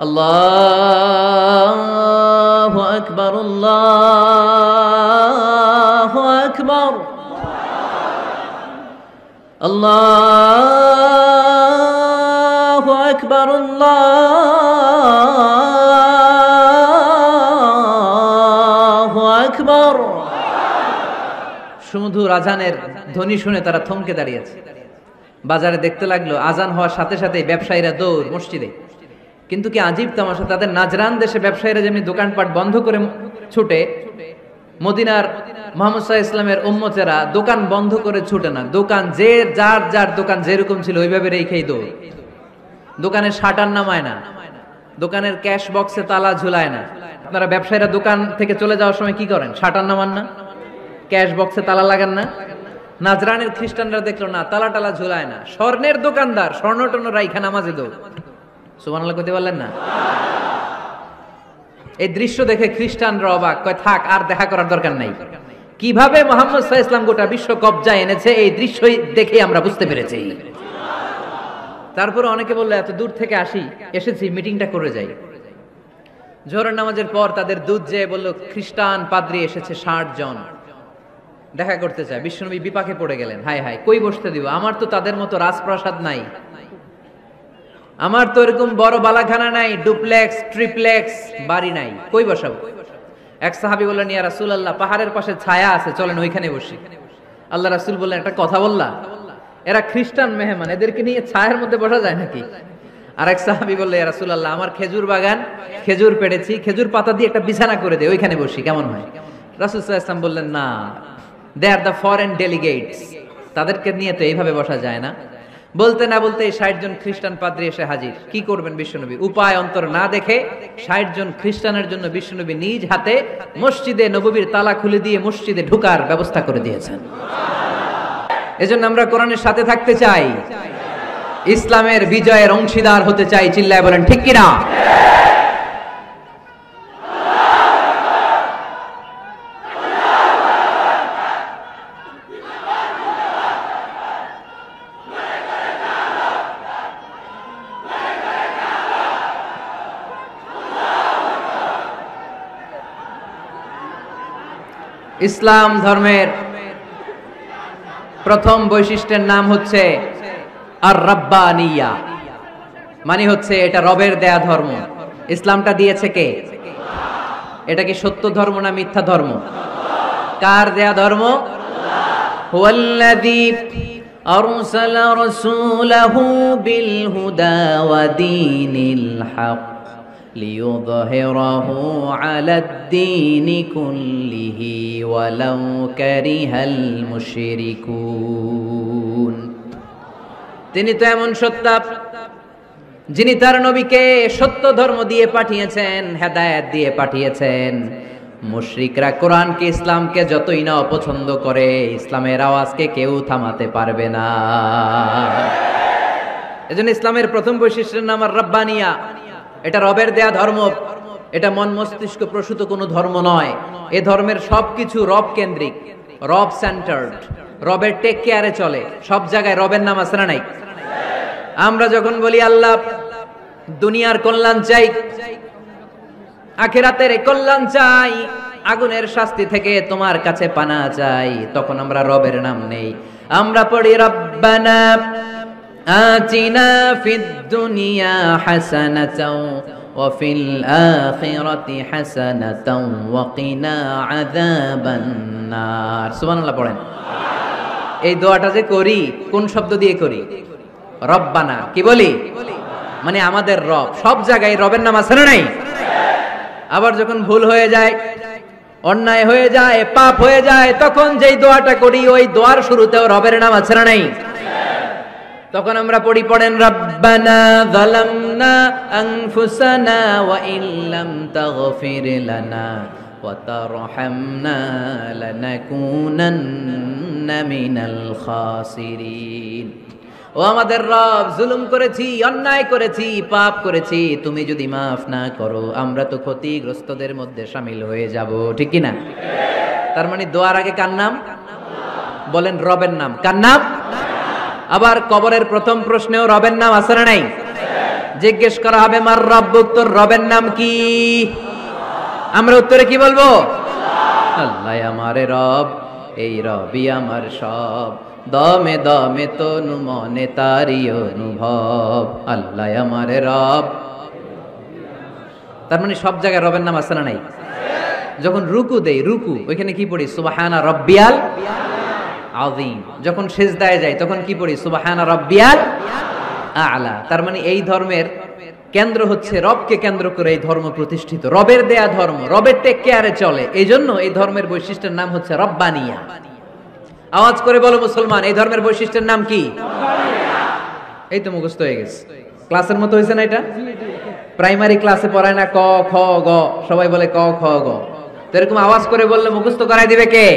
আল্লাহু আকবার, আল্লাহু আকবার, আল্লাহু আকবার, আল্লাহু আকবার। সুমধুর আজানের ধ্বনি শুনে তারা থমকে দাঁড়িয়েছে। বাজারে দেখতে লাগলো আজান হওয়ার সাথে সাথে ব্যবসায়ীরা দৌড় মসজিদে। কিন্তু কি আজীব তামাশা, তাদের নাজরান দেশে ব্যবসায়ীরা যেমনি দোকানপাট বন্ধ করে ছুটে, মদিনার মুহাম্মদ সাল্লাল্লাহু আলাইহি ওয়াসাল্লামের উম্মতেরা দোকান বন্ধ করে ছুটে না। দোকান যে যার যার দোকান যেরকম ছিল ওইভাবে রেখেই দৌড়। দোকানের শাটার নামায় না, দোকানের ক্যাশ বক্সে তালা ঝুলায় না। আপনারা ব্যবসায়ীরা দোকান থেকে চলে যাওয়ার সময় কি করেন? শাটার নামান না, ক্যাশ বক্সে তালা লাগান না? নাজরানের খ্রিস্টানরা দেখলো না, তালা টালা ঝুলায় না। স্বর্ণের দোকানদার স্বর্ণ টর্ণ রাইখা নামাজে দৌড়। সুবহানাল্লাহ কইতে পারলেন না? এই দৃশ্য দেখে খ্রিস্টানরা অবাক, কয় থাক আর দেখা করার দরকার নাই। কিভাবে মুহাম্মদ সাল্লাল্লাহু আলাইহি ওয়াসাল্লাম গোটা বিশ্ব কবজায় এনেছে এই দৃশ্যই দেখে আমরা বুঝতে পেরেছি। তারপরে অনেকে বললো এত দূর থেকে এসেছি মিটিংটা করে যাই। জোহরের নামাজের পর তাদের দুধ যেয়ে বলল খ্রিস্টান পাদ্রী এসেছে 60 জন দেখা করতে চায়। বিশ্বনবী বিপাকে পড়ে গেলেন, হায় হায় কই বসতে দিব, আমার তো তাদের মতো রাজপ্রাসাদ নাই, আমার তো এরকম বড় বালাখানা নাই, ডুপ্লেক্স ট্রিপ্লেক্স বাড়ি নাই, কই বসাবো? এক সাহাবী বললেন, ইয়া রাসূলুল্লাহ পাহাড়ের পাশে ছায়া আছে, চলেন ওইখানে বসি। আল্লাহ রাসূল বললেন, একটা কথা বললা, এরা খ্রিস্টান মেহমান, এদেরকে নিয়ে ছায়ার মধ্যে বসা যায় নাকি? আর এক সাহাবী বললেন, ইয়া রাসূলুল্লাহ আমার খেজুর বাগান, খেজুর পেড়েছি, খেজুর পাতা দিয়ে একটা বিছানা করে দে, ওইখানে বসি, কেমন হয়? রাসূল সাল্লাল্লাহু আলাইহি ওয়াসাল্লাম বললেন, না, দে আর দ্য ফরেন ডেলিগেটস, তাদেরকে নিয়ে তো এইভাবে বসা যায় না। বলতে না বলতে 60 জন খ্রিস্টান পাদ্রী এসে হাজির। কি করবেন বিশ্বনবী? উপায় অন্তর না দেখে 60 জন খ্রিস্টানের জন্য বিশ্বনবী নিজ হাতে মসজিদে নববীর তালা খুলে দিয়ে মসজিদে ঢোকার ব্যবস্থা করে দিয়েছেন। এজন্য আমরা কোরআনের সাথে থাকতে চাই, ইসলামের বিজয়ের অংশীদার হতে চাই। চিল্লায় বলেন ঠিক কিনা? ইসলাম ধর্মের প্রথম বৈশিষ্ট্যের নাম হচ্ছে আর রাব্বানিয়া, মানে হচ্ছে এটা রবের দেয়া ধর্ম। ইসলামটা দিয়েছে কে? এটা কি সত্য ধর্ম না মিথ্যা ধর্ম? কার দেয়া ধর্ম? হুয়াল্লাযী আরসালা রাসূলাহু বিল হুদা ওয়া দীনিল হক লিইয়ুযহিরাহু আলাদ-দীনি কুল্লিহি ওয়ালাউ কারিহাল মুশরিকুন। তিনি তো এমন সত্তা যিনি তার নবীকে সত্য ধর্ম দিয়ে পাঠিয়েছেন, হেদায়েত দিয়ে পাঠিয়েছেন। মুশরিকরা কোরআনকে ইসলামকে যতই না অপছন্দ করে, ইসলামের আওয়াজকে কেউ থামাতে পারবে না। এজন্য ইসলামের প্রথম বৈশিষ্ট্যের নাম আর রাব্বানিয়া, এটা রবের দেয়া ধর্ম। এটা মন মস্তিষ্ক প্রসূত কোনো ধর্ম নয়। এ ধর্মের সবকিছু রব কেন্দ্রিক, রব সেন্টার্ড, রবের টেক কেয়ারে চলে। সব জায়গায় রবের নাম আছে না নাই? আমরা যখন বলি আল্লাহ দুনিয়ার কল্যাণ চাই, আখিরাতের কল্যাণ চাই, আগুনের শাস্তি থেকে তোমার কাছে পানা চাই, তখন আমরা রবের নাম নেই। আমরা পড়ি রব্বানা আতিনা ফিদ দুনিয়া হাসানাতাও ওয়া ফিল আখিরাতি হাসানাতাও ওয়া কিনা আযাবান নার। সুবহানাল্লাহ পড়েন। এই দোয়াটা যে করি কোন শব্দ দিয়ে করি? রব্বানা। কি বলি? মানে আমাদের রব। সব জায়গায় রবের নাম আছে না নাই? আবার যখন ভুল হয়ে যায়, অন্যায় হয়ে যায়, পাপ হয়ে যায়, তখন যেই দোয়াটা করি ওই দোয়ার শুরুতেও রবের নাম আছে না নাই? তখন আমরা পড়েন রব্বানা যালামনা আনফুসানা ওয়া ইল্লাম তাগফির লানা ওয়া তারহামনা লানাকুনান্না মিনাল খাসিরিন। ও আমাদের রব, জুলুম করেছি, অন্যায় করেছি, পাপ করেছি, তুমি যদি মাফ না করো আমরা তো ক্ষতিগ্রস্তদের মধ্যে শামিল হয়ে যাব। ঠিক কি না? তার মানে দোয়ার আগে কার নাম? বলেন রবের নাম। কার নাম? আবার কবরের প্রথম প্রশ্নেও রবের নাম আছে না নাই? জিজ্ঞেস করা হবে মার রব্বুক, তোর রবের নাম কি? আমরা উত্তরে কি বলবো? আল্লাহ আমারে রব, এই রবি আমার সব, দমে দমে তনু মনে তারি অনুভব। আল্লাহ আমারে রব। তার মানে সব জায়গায় রবের নাম আছে না নাই? যখন রুকু দেই, রুকু ওইখানে কি পড়ি? সুবহানা রব্বিয়াল আযীম। যখন সিজদায় যাই তখন কি পড়ি? সুবহানা রব্বিয়াল আ'লা। তার মানে এই ধর্মের কেন্দ্র হচ্ছে রবকে কেন্দ্র করে এই ধর্ম প্রতিষ্ঠিত, রবের দেয়া ধর্ম, রবের টেক কেয়ারে চলে। এই জন্য এই ধর্মের বৈশিষ্ট্যের নাম হচ্ছে রব্বানিয়া। আওয়াজ করে বলো মুসলমান, এই ধর্মের বৈশিষ্ট্যের নাম কি? এই তো মুখস্থ হয়ে গেছে। ক্লাসের মতো হয়েছে না এটা? প্রাইমারি ক্লাসে পড়ায় না ক খ গ, সবাই বলে ক খ গ, তো এরকম আওয়াজ করে বললে মুখস্থ করাই দিবে কে?